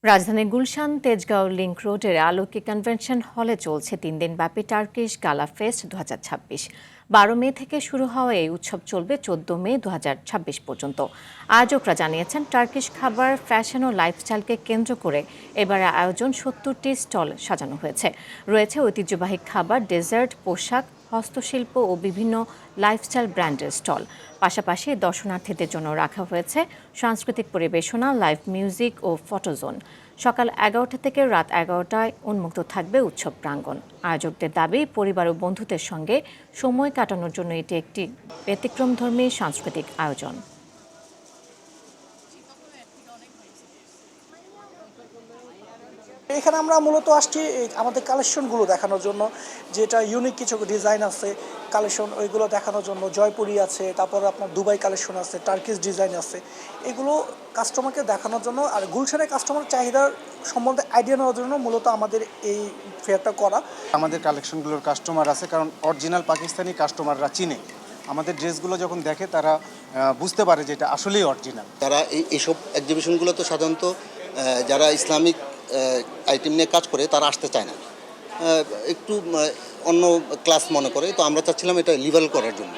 রাজধানীর গুলশান তেজগাঁও লিংক রোডের আলোকে কনভেনশন হলে চলছে 3 দিনব্যাপী টার্কিশ গালা ফেস্ট 2026। 12 মে থেকে শুরু হওয়া এই উৎসব চলবে 14 মে 2026 পর্যন্ত। আয়োজকরা জানিয়েছেন, টার্কিশ খাবার, ফ্যাশন ও লাইফস্টাইলকে কেন্দ্র করে এবারে আয়োজন 70টি স্টল সাজানো হয়েছে। রয়েছে ঐতিহ্যবাহী খাবার, ডেজার্ট, পোশাক, হস্তশিল্প ও বিভিন্ন লাইফস্টাইল ব্র্যান্ডের স্টল। পাশাপাশি দর্শনার্থীদের জন্য রাখা হয়েছে সাংস্কৃতিক পরিবেশনা, লাইভ মিউজিক ও ফটোজোন। সকাল 11টা থেকে রাত 11টায় উন্মুক্ত থাকবে উৎসব প্রাঙ্গণ। আয়োজকদের দাবি, পরিবার ও বন্ধুদের সঙ্গে সময় কাটানোর জন্য এটি একটি ব্যতিক্রমধর্মী সাংস্কৃতিক আয়োজন। এখানে আমরা মূলত আসছি আমাদের কালেকশনগুলো দেখানোর জন্য, যেটা ইউনিক কিছু ডিজাইন আছে কালেকশন, ওইগুলো দেখানোর জন্য। জয়পুরি আছে, তারপর আপনার দুবাই কালেকশন আছে, টার্কিশ ডিজাইন আছে, এগুলো কাস্টমারকে দেখানোর জন্য আর গুলশানের কাস্টমার চাহিদার সম্বন্ধে আইডিয়া নেওয়ার জন্য মূলত আমাদের এই ফেয়ারটা করা। আমাদের কালেকশনগুলোর কাস্টমার আছে, কারণ অরিজিনাল পাকিস্তানি কাস্টমাররা চিনে। আমাদের ড্রেসগুলো যখন দেখে তারা বুঝতে পারে যে এটা আসলেই অরিজিনাল। তারা এইসব এক্সিবিশনগুলো তো সাধারণত যারা ইসলামিক আইটেম নিয়ে কাজ করে তারা আসতে চায় না, একটু অন্য ক্লাস মনে করে। তো আমরা চাচ্ছিলাম এটা লিভাল করার জন্য।